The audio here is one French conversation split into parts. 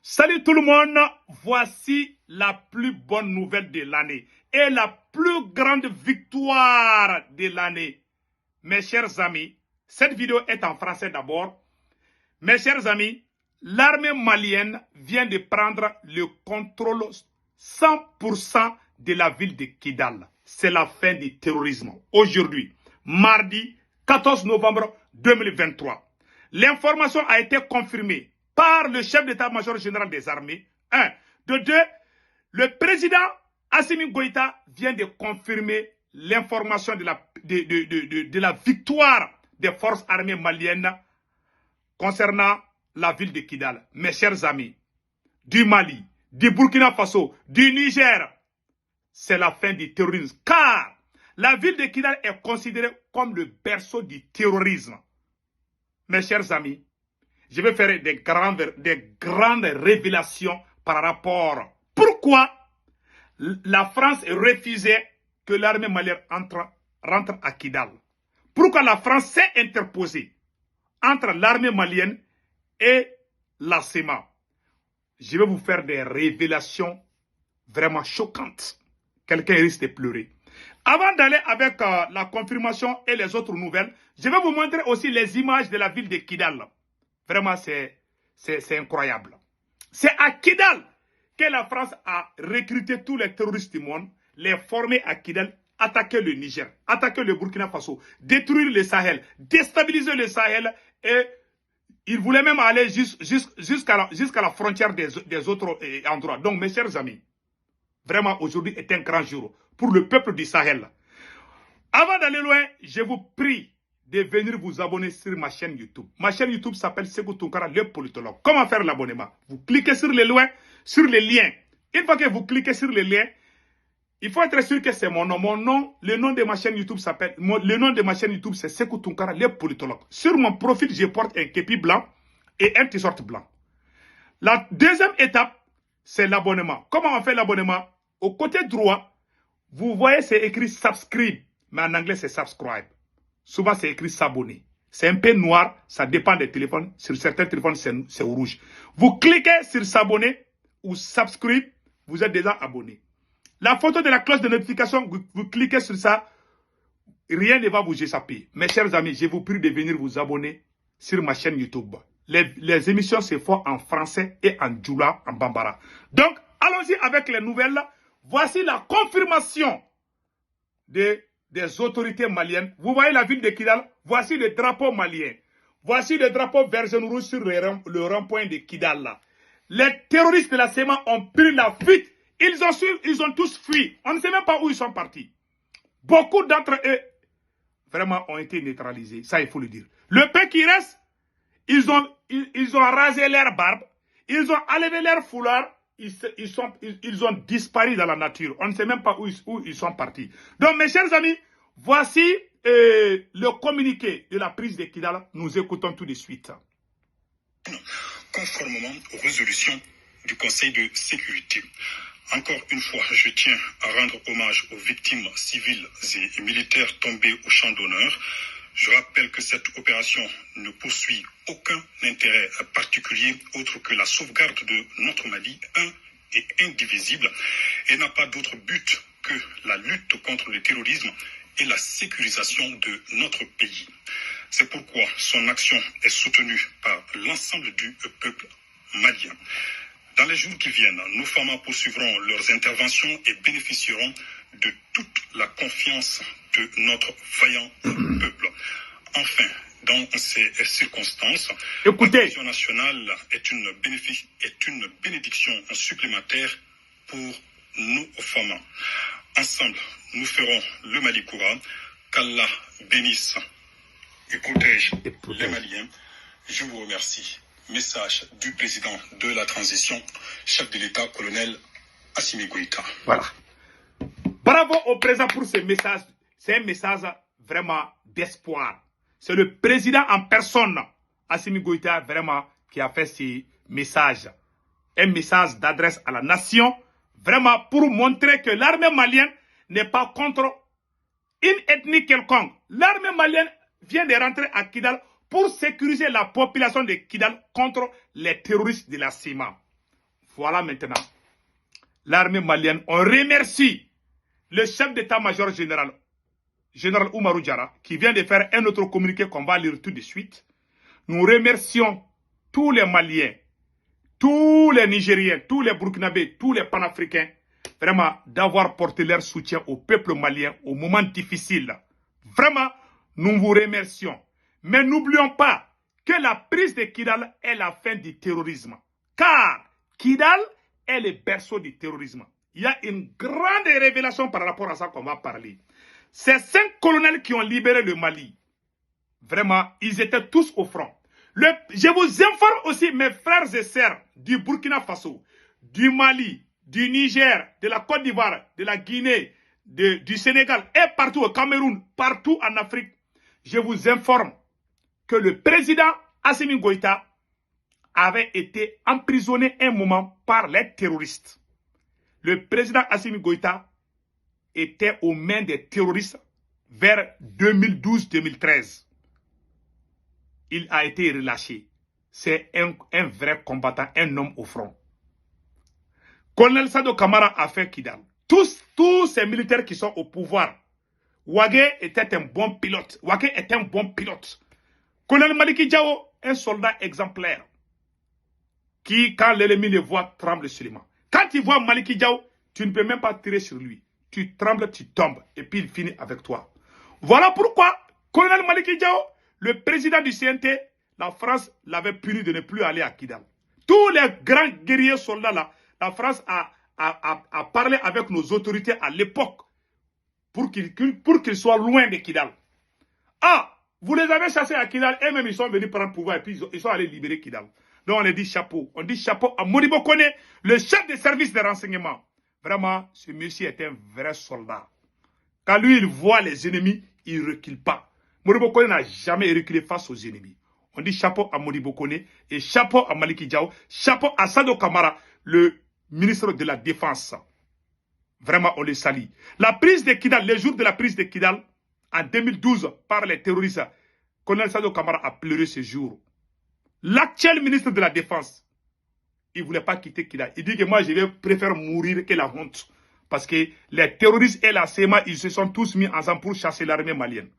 Salut tout le monde, voici la plus bonne nouvelle de l'année et la plus grande victoire de l'année. Mes chers amis, cette vidéo est en français d'abord. Mes chers amis, l'armée malienne vient de prendre le contrôle 100% de la ville de Kidal. C'est la fin du terrorisme. Aujourd'hui, mardi 14 novembre 2023, l'information a été confirmée par le chef d'état-major général des armées. Un. De deux, le président Assimi Goïta vient de confirmer l'information de la victoire des forces armées maliennes concernant la ville de Kidal. Mes chers amis, du Mali, du Burkina Faso, du Niger, c'est la fin du terrorisme. Car la ville de Kidal est considérée comme le berceau du terrorisme. Mes chers amis, je vais faire des grandes révélations par rapport. Pourquoi la France refusait que l'armée malienne rentre à Kidal? Pourquoi la France s'est interposée entre l'armée malienne et la CEMA? Je vais vous faire des révélations vraiment choquantes. Quelqu'un risque de pleurer. Avant d'aller avec la confirmation et les autres nouvelles, je vais vous montrer aussi les images de la ville de Kidal. Vraiment, c'est incroyable. C'est à Kidal que la France a recruté tous les terroristes du monde, les former à Kidal, attaquer le Niger, attaquer le Burkina Faso, détruire le Sahel, déstabiliser le Sahel et ils voulaient même aller jusqu'à la frontière des autres endroits. Donc, mes chers amis, vraiment, aujourd'hui est un grand jour pour le peuple du Sahel. Avant d'aller loin, je vous prie de venir vous abonner sur ma chaîne YouTube. Ma chaîne YouTube s'appelle Sekou Tounkara, le politologue. Comment faire l'abonnement? Vous cliquez sur les liens. Une fois que vous cliquez sur les liens, il faut être sûr que c'est mon nom. Mon nom, le nom de ma chaîne YouTube s'appelle, le nom de ma chaîne YouTube c'est Sekou Tounkara, le politologue. Sur mon profil, je porte un képi blanc et un t-shirt blanc. La deuxième étape, c'est l'abonnement. Comment on fait l'abonnement? Au côté droit, vous voyez c'est écrit subscribe, mais en anglais c'est subscribe. Souvent, c'est écrit s'abonner. C'est un peu noir, ça dépend des téléphones. Sur certains téléphones, c'est rouge. Vous cliquez sur s'abonner ou subscribe, vous êtes déjà abonné. La photo de la cloche de notification, vous cliquez sur ça, rien ne va vous échapper. Mes chers amis, je vous prie de venir vous abonner sur ma chaîne YouTube. Les émissions se font en français et en djoula, en bambara. Donc, allons-y avec les nouvelles. Voici la confirmation des autorités maliennes. Vous voyez la ville de Kidal, voici le drapeau malien. Voici le drapeau vert jaune rouge sur le rond-point de Kidal là. Les terroristes de la CEMA ont pris la fuite. Ils ont tous fui. On ne sait même pas où ils sont partis. Beaucoup d'entre eux, vraiment, ont été neutralisés. Ça, il faut le dire. Le peu qui reste, ils ont rasé leur barbe. Ils ont enlevé leur foulard. Ils ont disparu dans la nature. On ne sait même pas où ils sont partis. Donc, mes chers amis, voici le communiqué de la prise de Kidal. Nous écoutons tout de suite. Conformément aux résolutions du Conseil de sécurité. Encore une fois, je tiens à rendre hommage aux victimes civiles et militaires tombées au champ d'honneur. Je rappelle que cette opération ne poursuit aucun intérêt particulier autre que la sauvegarde de notre Mali, un et indivisible, et n'a pas d'autre but que la lutte contre le terrorisme et la sécurisation de notre pays. C'est pourquoi son action est soutenue par l'ensemble du peuple malien. Dans les jours qui viennent, nos femmes poursuivront leurs interventions et bénéficieront de toute la confiance de notre vaillant peuple. Enfin, dans ces circonstances, la Commission nationale est une bénédiction supplémentaire pour nos femmes. Ensemble, nous ferons le Mali courant. Qu'Allah bénisse et protège les Maliens. Je vous remercie. Message du président de la transition, chef de l'État, colonel Assimi Goïta. Voilà. Bravo au président pour ce message. C'est un message vraiment d'espoir. C'est le président en personne, Assimi Goïta, vraiment, qui a fait ce message. Un message d'adresse à la nation, vraiment pour montrer que l'armée malienne n'est pas contre une ethnie quelconque. L'armée malienne vient de rentrer à Kidal pour sécuriser la population de Kidal contre les terroristes de la CEMA. Voilà maintenant. L'armée malienne, on remercie le chef d'état-major général, général Oumarou Diarra, qui vient de faire un autre communiqué qu'on va lire tout de suite. Nous remercions tous les Maliens, tous les Nigériens, tous les Burkinabés, tous les Panafricains, vraiment d'avoir porté leur soutien au peuple malien au moment difficile. Vraiment, nous vous remercions. Mais n'oublions pas que la prise de Kidal est la fin du terrorisme. Car Kidal est le berceau du terrorisme. Il y a une grande révélation par rapport à ça qu'on va parler. Ces 5 colonels qui ont libéré le Mali, vraiment, ils étaient tous au front. Je vous informe aussi, mes frères et sœurs du Burkina Faso, du Mali, du Niger, de la Côte d'Ivoire, de la Guinée, du Sénégal et partout au Cameroun, partout en Afrique. Je vous informe que le président Assimi Goïta avait été emprisonné un moment par les terroristes. Le président Assimi Goïta était aux mains des terroristes vers 2012-2013. Il a été relâché. C'est un vrai combattant, un homme au front. Colonel Sado Kamara a fait Kidal. Tous ces militaires qui sont au pouvoir. Wagé était un bon pilote. Wagé est un bon pilote. Colonel Maliki Diao, un soldat exemplaire. Qui, quand l'ennemi le voit, tremble seulement. Quand il voit Maliki Diao, tu ne peux même pas tirer sur lui. Tu trembles, tu tombes. Et puis il finit avec toi. Voilà pourquoi, Colonel Maliki Diao, le président du CNT, la France l'avait puni de ne plus aller à Kidal. Tous les grands guerriers soldats là, la France a parlé avec nos autorités à l'époque pour qu'ils soient loin de Kidal. Ah, vous les avez chassés à Kidal et même ils sont venus prendre le pouvoir et puis ils sont allés libérer Kidal. Donc on a dit chapeau. On dit chapeau à Modibo Kone, le chef des services de renseignement. Vraiment, ce monsieur est un vrai soldat. Quand lui, il voit les ennemis, il ne recule pas. Modibo Kone n'a jamais reculé face aux ennemis. On dit chapeau à Modibo Kone et chapeau à Maliki Diao, chapeau à Sado Kamara, le ministre de la Défense. Vraiment, on les salue. La prise de Kidal, le jour de la prise de Kidal, en 2012, par les terroristes, Colonel Sado Kamara a pleuré ce jour. L'actuel ministre de la Défense, il ne voulait pas quitter Kidal. Il dit que moi, je préfère mourir que la honte. Parce que les terroristes et la CEMA, ils se sont tous mis ensemble pour chasser l'armée malienne.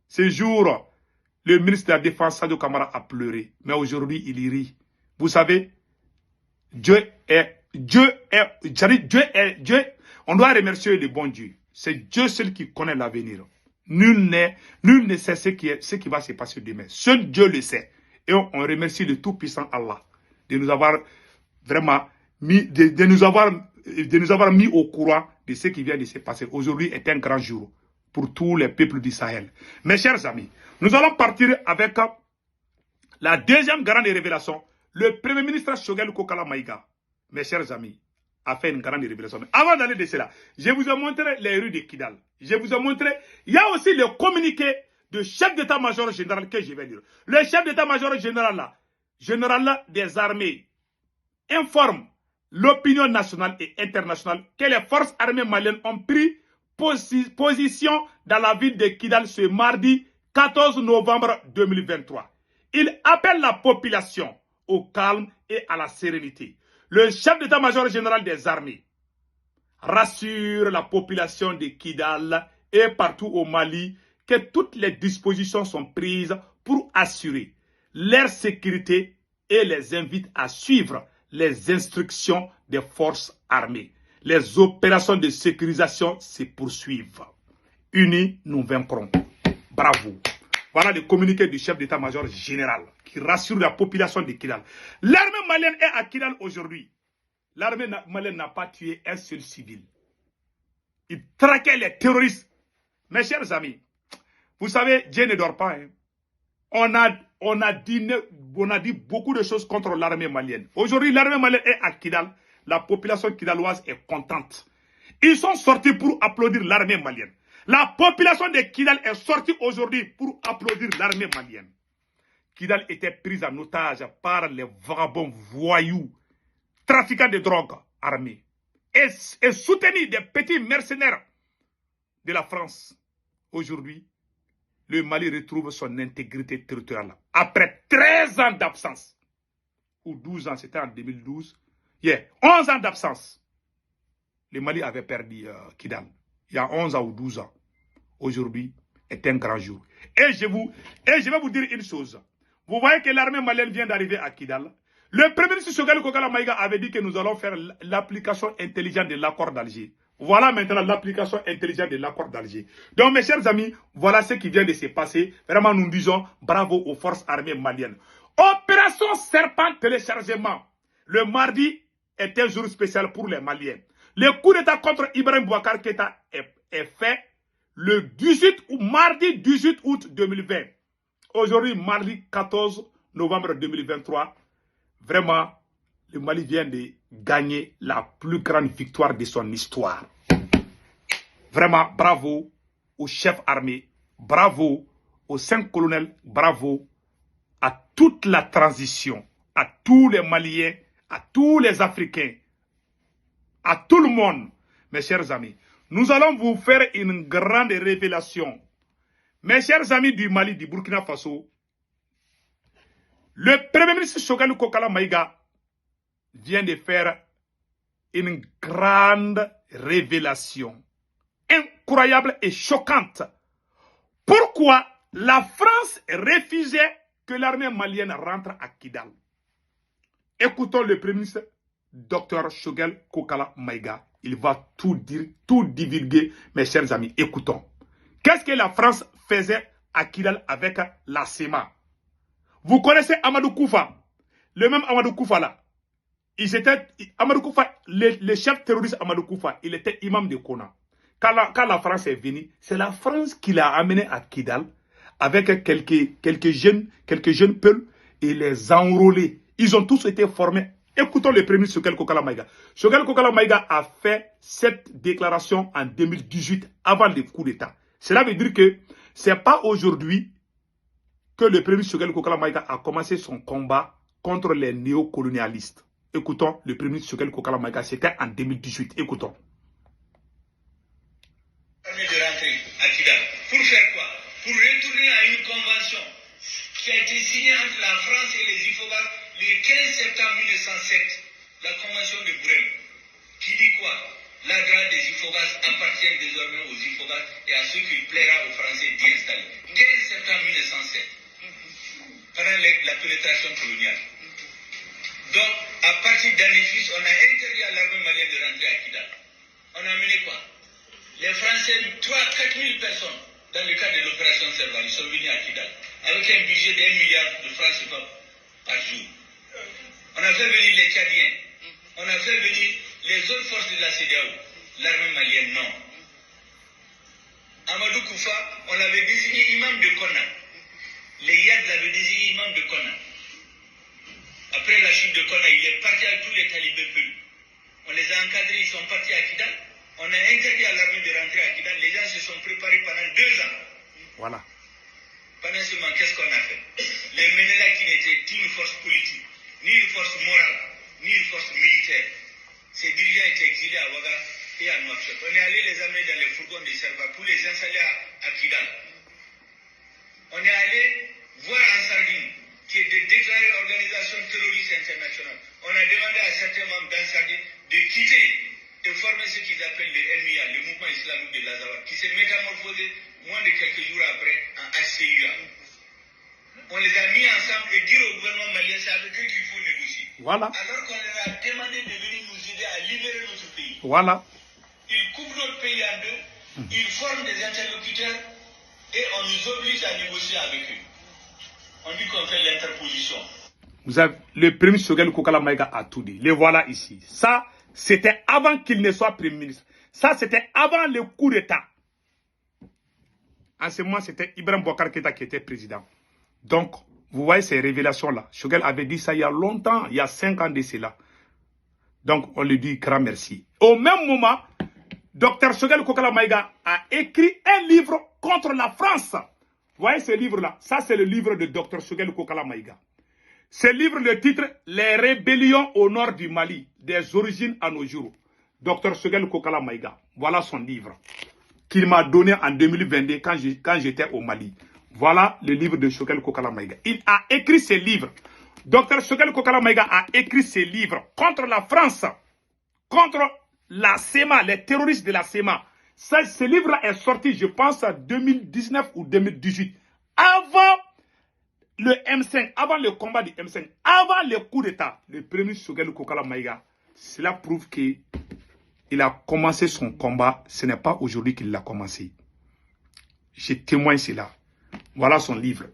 Ce jour, le ministre de la Défense, Sado Kamara, a pleuré. Mais aujourd'hui, il y rit. Vous savez, Dieu, on doit remercier le bon Dieu. C'est Dieu seul qui connaît l'avenir. Nul ne sait ce qui va se passer demain. Seul Dieu le sait. Et on remercie le tout-puissant Allah de nous avoir vraiment mis, de nous avoir mis au courant de ce qui vient de se passer. Aujourd'hui est un grand jour pour tous les peuples du Sahel. Mes chers amis, nous allons partir avec la deuxième grande révélation. Le premier ministre Shogel Kokala Maïga, mes chers amis, a fait une grande révélation. Mais avant d'aller de cela, je vous ai montré les rues de Kidal. Je vous ai montré, il y a aussi le communiqué de chef d'état-major général que je vais dire. Le chef d'état-major général là, général des armées, informe l'opinion nationale et internationale que les forces armées maliennes ont pris position dans la ville de Kidal ce mardi 14 novembre 2023. Il appelle la population au calme et à la sérénité. Le chef d'état-major général des armées rassure la population de Kidal et partout au Mali que toutes les dispositions sont prises pour assurer leur sécurité et les invite à suivre les instructions des forces armées. Les opérations de sécurisation se poursuivent. Unis, nous vaincrons. Bravo. Voilà le communiqué du chef d'état-major général qui rassure la population de Kidal. L'armée malienne est à Kidal aujourd'hui. L'armée malienne n'a pas tué un seul civil. Il traquait les terroristes. Mes chers amis, vous savez, Dieu ne dort pas. Hein. On a dit beaucoup de choses contre l'armée malienne. Aujourd'hui, l'armée malienne est à Kidal. La population kidaloise est contente. Ils sont sortis pour applaudir l'armée malienne. La population de Kidal est sortie aujourd'hui pour applaudir l'armée malienne. Kidal était prise en otage par les vagabonds voyous, trafiquants de drogue armés, et soutenus des petits mercenaires de la France. Aujourd'hui, le Mali retrouve son intégrité territoriale. Après 13 ans d'absence, ou 12 ans, c'était en 2012, 11 ans d'absence. Le Mali avait perdu Kidal. Il y a 11 ans ou 12 ans. Aujourd'hui est un grand jour. Et je vais vous dire une chose. Vous voyez que l'armée malienne vient d'arriver à Kidal. Le premier ministre Choguel Kokala Maïga avait dit que nous allons faire l'application intelligente de l'accord d'Alger. Voilà maintenant l'application intelligente de l'accord d'Alger. Donc mes chers amis, voilà ce qui vient de se passer. Vraiment nous disons bravo aux forces armées maliennes. Opération Serpent téléchargement. Le mardi est un jour spécial pour les Maliens. Le coup d'état contre Ibrahim Boubacar Keïta est fait le 18 ou mardi 18 août 2020. Aujourd'hui, mardi 14 novembre 2023. Vraiment, le Mali vient de gagner la plus grande victoire de son histoire. Vraiment, bravo aux chefs armés, bravo aux 5 colonels, bravo à toute la transition, à tous les Maliens, à tous les Africains, à tout le monde, mes chers amis. Nous allons vous faire une grande révélation. Mes chers amis du Mali, du Burkina Faso, le premier ministre Choguel Kokala Maïga vient de faire une grande révélation, incroyable et choquante. Pourquoi la France refusait que l'armée malienne rentre à Kidal? Écoutons le premier ministre, Dr Choguel Kokala Maïga. Il va tout dire, tout divulguer, mes chers amis. Écoutons. Qu'est-ce que la France faisait à Kidal avec la SEMA? Vous connaissez Amadou Koufa, le même Amadou Koufa là. Amadou Koufa, le chef terroriste Amadou Koufa, il était imam de Kona. Quand la France est venue, c'est la France qui l'a amené à Kidal avec quelques jeunes peuls et les enrôlés. Ils ont tous été formés. Écoutons le premier ministre Choguel Kokala Maïga. Choguel Kokala Maïga a fait cette déclaration en 2018, avant le coup d'État. Cela veut dire que ce n'est pas aujourd'hui que le premier ministre Choguel Kokala Maïga a commencé son combat contre les néocolonialistes. Écoutons le premier ministre Choguel Kokala Maïga, c'était en 2018. Écoutons. De rentrer à Kidal. Pour faire quoi? Pour retourner à une convention qui a été signée entre la France et les IFOBAS le 15 septembre 1907, la convention de Brême, qui dit quoi? La grade des IFOBAS appartient désormais aux IFOBAS et à ceux qu'il plaira aux Français d'y installer. 15 septembre 1907, pendant la pénétration coloniale. Donc, à partir d'Anifis, on a interdit à l'armée malienne de rentrer à Kidal. On a mené quoi? Les Français, 3-4 000 personnes, dans le cadre de l'opération Serval, ils sont venus à Kidal, avec un budget d'1 milliard de francs CFA par jour. On a fait venir les Tchadiens, on a fait venir les autres forces de la CEDEAO, l'armée malienne, non. Amadou Koufa, on l'avait désigné imam de Konna. Les Yad l'avaient désigné imam de Konna. Après la chute de Konna, il est parti avec tous les talibés pelus. On les a encadrés, ils sont partis à Kidal. On a interdit à l'armée de rentrer à Kidal. Les gens se sont préparés pendant 2 ans. Voilà. Pendant ce moment, qu'est-ce qu'on a fait? Les Ménélas qui n'étaient ni une force politique, ni une force morale, ni une force militaire. Ces dirigeants étaient exilés à Ouaga et à Nouakchott. On est allé les amener dans les fourgons de Serva pour les installer à Kidal. On est allé voir Ansardine, qui est de déclarée organisation terroriste internationale. On a demandé à certains membres d'Ansardine de quitter et former ce qu'ils appellent le MIA, le mouvement islamique de l'Azawad, qui s'est métamorphosé moins de quelques jours après en HCUA. On les a mis ensemble et dire au gouvernement malien, c'est avec eux qu'il faut négocier. Voilà. Alors qu'on leur a demandé de venir nous aider à libérer notre pays. Voilà. Ils coupent notre pays en deux, ils forment des interlocuteurs et on nous oblige à négocier avec eux. On dit qu'on fait l'interposition. Vous avez le premier ministre Choguel Kokala Maïga a tout dit. Les voilà ici. Ça, c'était avant qu'il ne soit premier ministre. Ça, c'était avant le coup d'État. En ce moment, c'était Ibrahim Boubacar Keïta qui était président. Donc, vous voyez ces révélations-là. Choguel avait dit ça il y a longtemps, il y a 5 ans de cela. Donc, on lui dit grand merci. Au même moment, Dr Choguel Kokala Maïga a écrit un livre contre la France. Vous voyez ce livre-là? Ça, c'est le livre de Dr Choguel Kokala Maïga. Ce livre, le titre, Les rébellions au nord du Mali, des origines à nos jours. Dr Choguel Kokala Maïga. Voilà son livre qu'il m'a donné en 2022 quand j'étais au Mali. Voilà le livre de Choguel Kokala Maïga. Il a écrit ce livre Dr Choguel Kokala Maïga a écrit ses livres contre la France, contre la SEMA, les terroristes de la SEMA. Ce livre est sorti, je pense, en 2019 ou 2018. Avant le M5, avant le combat du M5, avant le coup d'État, le premier Choguel Kokala Maïga, cela prouve qu'il a commencé son combat. Ce n'est pas aujourd'hui qu'il l'a commencé. Je témoigne cela. Voilà son livre.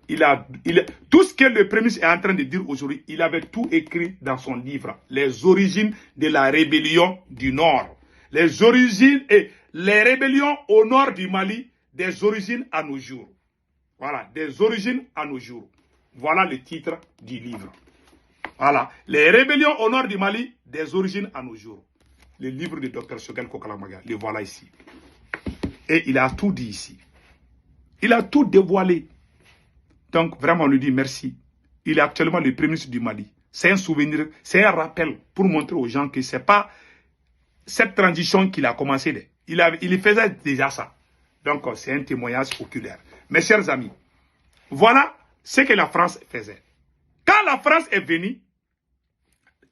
Tout ce que le premier est en train de dire aujourd'hui, il avait tout écrit dans son livre. Les origines de la rébellion du Nord. Les origines et les rébellions au nord du Mali, des origines à nos jours. Voilà, des origines à nos jours. Voilà le titre du livre. Voilà, les rébellions au nord du Mali, des origines à nos jours. Le livre de Dr Choguel Kokala Maïga, le voilà ici. Et il a tout dit ici. Il a tout dévoilé. Donc, vraiment, on lui dit merci. Il est actuellement le premier ministre du Mali. C'est un souvenir, c'est un rappel pour montrer aux gens que ce n'est pas cette transition qu'il a commencé. Il faisait déjà ça. Donc, c'est un témoignage oculaire. Mes chers amis, voilà ce que la France faisait. Quand la France est venue,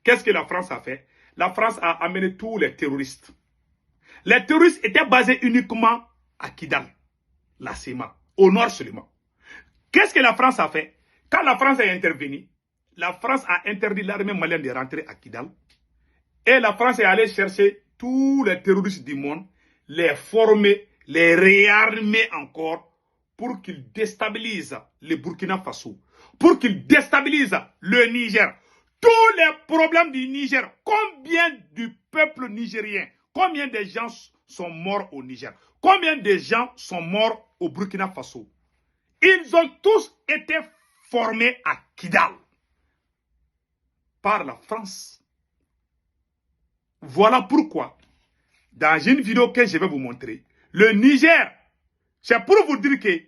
qu'est-ce que la France a fait? La France a amené tous les terroristes. Les terroristes étaient basés uniquement à Kidal, la SEMA, au nord seulement. Qu'est-ce que la France a fait? Quand la France est intervenue, la France a interdit l'armée malienne de rentrer à Kidal. Et la France est allée chercher tous les terroristes du monde, les former, les réarmer encore pour qu'ils déstabilisent le Burkina Faso, pour qu'ils déstabilisent le Niger. Tous les problèmes du Niger, combien du peuple nigérien, combien de gens sont morts au Niger, combien de gens sont morts au Burkina Faso. Ils ont tous été formés à Kidal par la France. Voilà pourquoi, dans une vidéo que je vais vous montrer, le Niger, c'est pour vous dire que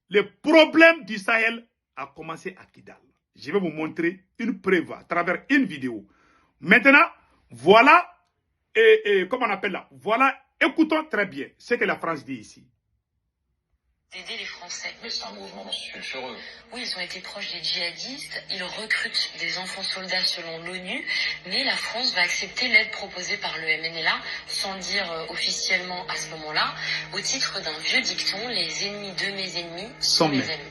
le problème du Sahel a commencé à Kidal. Je vais vous montrer une preuve à travers une vidéo. Maintenant, voilà, comment on appelle là? Voilà, écoutons très bien ce que la France dit ici. D'aider les Français. Mais c'est un mouvement sulfureux. Oui, ils ont été proches des djihadistes, ils recrutent des enfants soldats selon l'ONU, mais la France va accepter l'aide proposée par le MNLA, sans le dire officiellement à ce moment-là, au titre d'un vieux dicton, les ennemis de mes ennemis sont mes amis.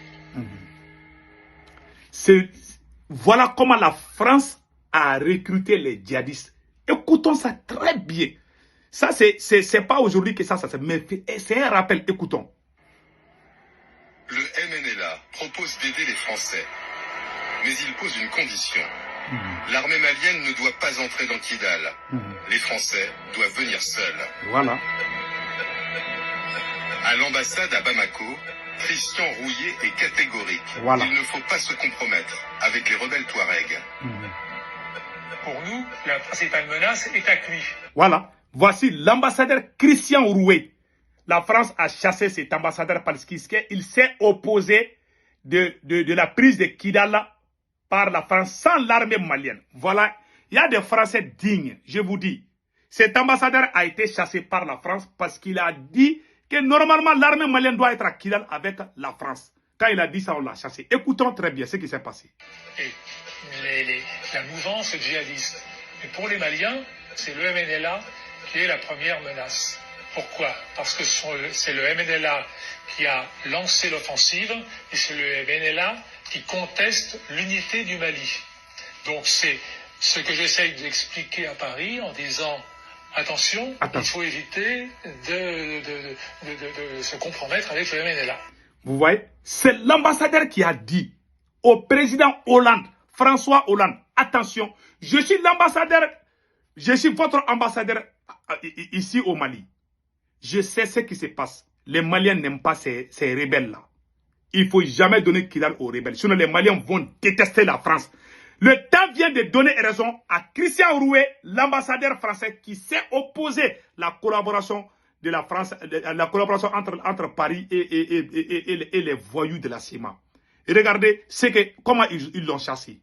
Voilà comment la France a recruté les djihadistes. Écoutons ça très bien. Ça, c'est pas aujourd'hui que ça mais c'est un rappel, écoutons. Le MNLA propose d'aider les Français, mais il pose une condition. L'armée malienne ne doit pas entrer dans Kidal. Les Français doivent venir seuls. Voilà. À l'ambassade à Bamako, Christian Rouillet est catégorique. Voilà. Il ne faut pas se compromettre avec les rebelles Touaregs. Pour nous, la principale menace est accrue. Voilà. Voici l'ambassadeur Christian Rouillet. La France a chassé cet ambassadeur parce qu'il s'est opposé de la prise de Kidal par la France sans l'armée malienne. Voilà, il y a des Français dignes, je vous dis. Cet ambassadeur a été chassé par la France parce qu'il a dit que normalement l'armée malienne doit être à Kidal avec la France. Quand il a dit ça, on l'a chassé. Écoutons très bien ce qui s'est passé. Et la mouvance djihadiste. Et pour les Maliens, c'est le MNLA qui est la première menace. Pourquoi? Parce que c'est le MNLA qui a lancé l'offensive et c'est le MNLA qui conteste l'unité du Mali. Donc c'est ce que j'essaye d'expliquer à Paris en disant attention, il faut éviter de se compromettre avec le MNLA. Vous voyez, c'est l'ambassadeur qui a dit au président Hollande, François Hollande, attention, je suis l'ambassadeur, je suis votre ambassadeur ici au Mali. Je sais ce qui se passe. Les Maliens n'aiment pas ces rebelles-là. Il ne faut jamais donner Kidal aux rebelles. Sinon, les Maliens vont détester la France. Le temps vient de donner raison à Christian Rouillet, l'ambassadeur français, qui s'est opposé à la collaboration de la France, la collaboration entre Paris et les voyous de la SEMA. Et regardez comment ils l'ont chassé.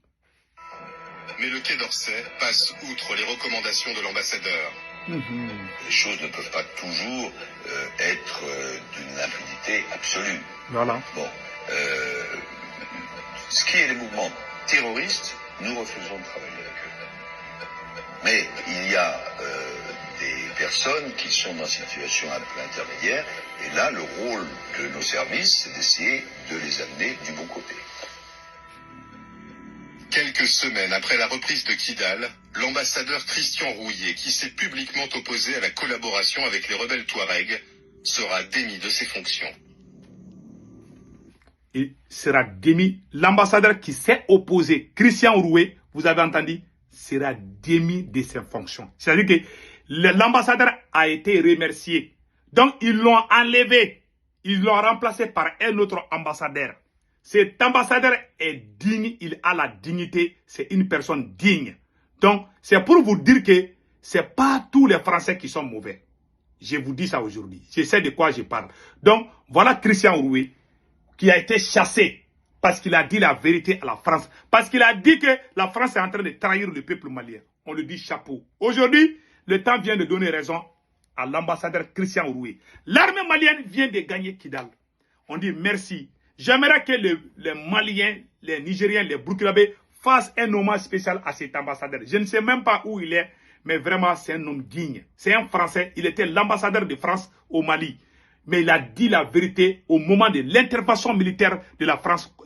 Mais le Quai d'Orsay passe outre les recommandations de l'ambassadeur. Les choses ne peuvent pas toujours être d'une impunité absolue. Voilà. Bon, ce qui est les mouvements terroristes nous refusons de travailler avec eux. Mais il y a des personnes qui sont dans une situation un peu intermédiaire, et là, le rôle de nos services, c'est d'essayer de les amener du bon côté. Quelques semaines après la reprise de Kidal, l'ambassadeur Christian Rouillet, qui s'est publiquement opposé à la collaboration avec les rebelles Touaregs, sera démis de ses fonctions. Il sera démis. L'ambassadeur qui s'est opposé, Christian Rouillet, vous avez entendu, sera démis de ses fonctions. C'est-à-dire que l'ambassadeur a été remercié. Donc, ils l'ont enlevé. Ils l'ont remplacé par un autre ambassadeur. Cet ambassadeur est digne, il a la dignité, c'est une personne digne. Donc, c'est pour vous dire que ce n'est pas tous les Français qui sont mauvais. Je vous dis ça aujourd'hui. Je sais de quoi je parle. Donc, voilà Christian Rouillet qui a été chassé parce qu'il a dit la vérité à la France. Parce qu'il a dit que la France est en train de trahir le peuple malien. On le dit chapeau. Aujourd'hui, le temps vient de donner raison à l'ambassadeur Christian Rouillet. L'armée malienne vient de gagner Kidal. On dit merci. J'aimerais que les Maliens, les Nigériens, les Burkinabés fassent un hommage spécial à cet ambassadeur. Je ne sais même pas où il est, mais vraiment c'est un homme digne. C'est un Français, il était l'ambassadeur de France au Mali. Mais il a dit la vérité au moment de l'intervention militaire de la France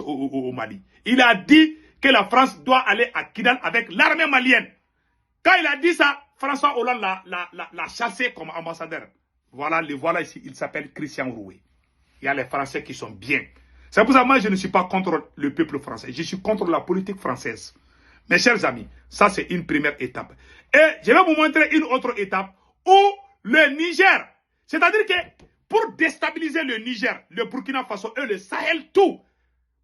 au Mali. Il a dit que la France doit aller à Kidal avec l'armée malienne. Quand il a dit ça, François Hollande l'a chassé comme ambassadeur. Voilà, le voilà ici, il s'appelle Christian Rouillet. Il y a les Français qui sont bien. C'est pour ça que moi, je ne suis pas contre le peuple français. Je suis contre la politique française. Mes chers amis, ça c'est une première étape. Et je vais vous montrer une autre étape où le Niger, c'est-à-dire que pour déstabiliser le Niger, le Burkina Faso et le Sahel, tout.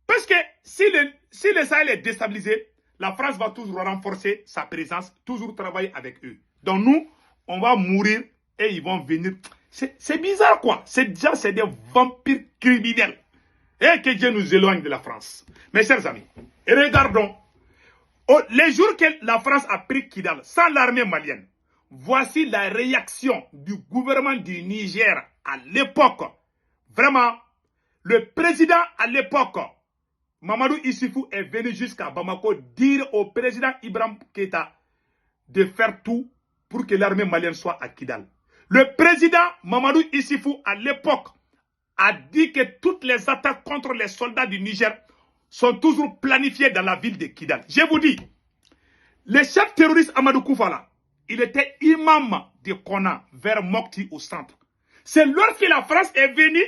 Parce que si le Sahel est déstabilisé, la France va toujours renforcer sa présence, toujours travailler avec eux. Donc nous, on va mourir et ils vont venir. C'est bizarre quoi. C'est des vampires criminels. Et que Dieu nous éloigne de la France. Mes chers amis, regardons. Les jours que la France a pris Kidal sans l'armée malienne, voici la réaction du gouvernement du Niger à l'époque. Vraiment, le président à l'époque, Mamadou Issifou, est venu jusqu'à Bamako dire au président Ibrahim Keïta de faire tout pour que l'armée malienne soit à Kidal. Le président Mamadou Issifou, à l'époque, a dit que toutes les attaques contre les soldats du Niger sont toujours planifiées dans la ville de Kidal. Je vous dis, le chef terroriste Amadou Koufala, il était imam de Kona vers Mokti au centre. C'est lorsque la France est venue,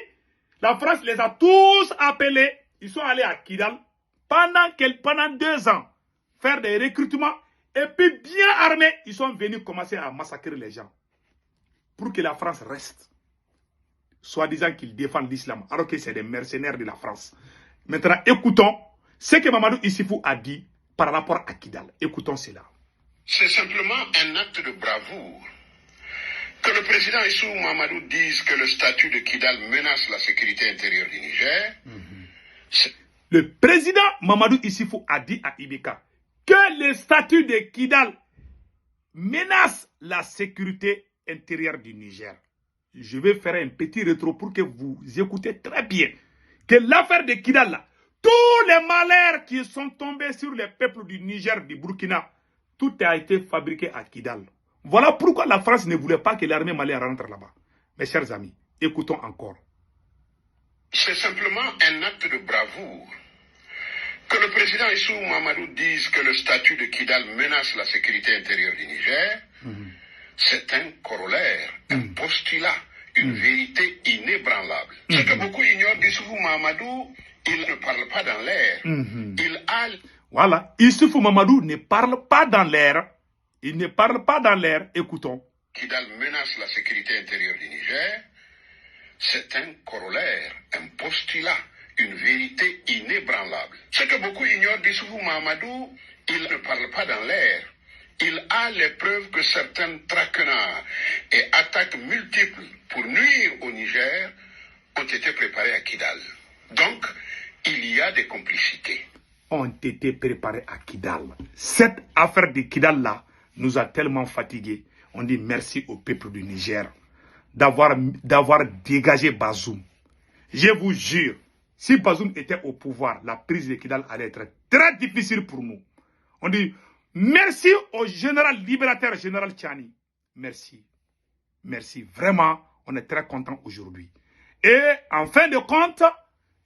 la France les a tous appelés, ils sont allés à Kidal pendant 2 ans, faire des recrutements, et puis bien armés, ils sont venus commencer à massacrer les gens. Pour que la France reste, soi-disant qu'ils défendent l'islam, alors que c'est des mercenaires de la France. Maintenant, écoutons ce que Mamadou Issifou a dit par rapport à Kidal. Écoutons cela. C'est simplement un acte de bravoure. Que le président Issou Mamadou dise que le statut de Kidal menace la sécurité intérieure du Niger. Le président Mamadou Issifou a dit à Ibeka que le statut de Kidal menace la sécurité intérieure du Niger. Je vais faire un petit rétro pour que vous écoutez très bien. Que l'affaire de Kidal, là, tous les malheurs qui sont tombés sur les peuples du Niger, du Burkina, tout a été fabriqué à Kidal. Voilà pourquoi la France ne voulait pas que l'armée malienne rentre là-bas. Mes chers amis, écoutons encore. C'est simplement un acte de bravoure. Que le président Issou Mamadou dise que le statut de Kidal menace la sécurité intérieure du Niger, c'est un corollaire, un postulat, une vérité inébranlable. Ce que beaucoup ignorent d'Issoufou Mamadou, il ne parle pas dans l'air. Voilà, Issoufou Mamadou ne parle pas dans l'air. Il ne parle pas dans l'air. Écoutons. Kidal menace la sécurité intérieure du Niger, c'est un corollaire, un postulat, une vérité inébranlable. Ce que beaucoup ignorent d'Issoufou Mamadou, il ne parle pas dans l'air. Il a les preuves que certains traquenards et attaques multiples pour nuire au Niger ont été préparés à Kidal. Donc, il y a des complicités. Ont été préparés à Kidal. Cette affaire de Kidal-là nous a tellement fatigués. On dit merci au peuple du Niger d'avoir dégagé Bazoum. Je vous jure, si Bazoum était au pouvoir, la prise de Kidal allait être très difficile pour nous. On dit merci au général libérateur, général Tchani. Merci. Merci. Vraiment, on est très content aujourd'hui. Et en fin de compte,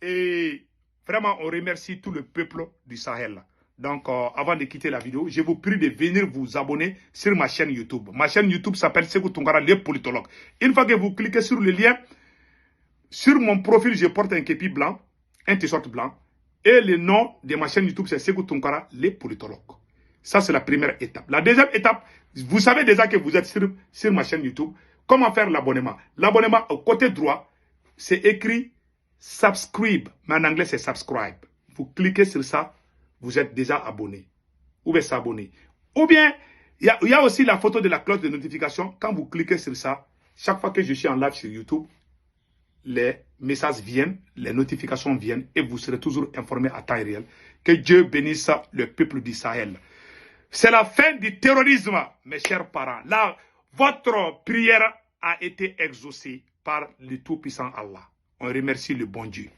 et vraiment, on remercie tout le peuple du Sahel. Donc, avant de quitter la vidéo, je vous prie de venir vous abonner sur ma chaîne YouTube. Ma chaîne YouTube s'appelle Sekou Tounkara, le politologue. Une fois que vous cliquez sur le lien, sur mon profil, je porte un képi blanc, un t-shirt blanc. Et le nom de ma chaîne YouTube, c'est Sekou Tounkara, le politologue. Ça, c'est la première étape. La deuxième étape, vous savez déjà que vous êtes sur ma chaîne YouTube. Comment faire l'abonnement? L'abonnement, au côté droit, c'est écrit subscribe. Mais en anglais, c'est subscribe. Vous cliquez sur ça. Vous êtes déjà abonné. Ou bien s'abonner. Ou bien, il y a aussi la photo de la cloche de notification. Quand vous cliquez sur ça, chaque fois que je suis en live sur YouTube, les messages viennent, les notifications viennent et vous serez toujours informé à temps réel. Que Dieu bénisse le peuple du Sahel. C'est la fin du terrorisme, mes chers parents. Là, votre prière a été exaucée par le Tout-Puissant Allah. On remercie le bon Dieu.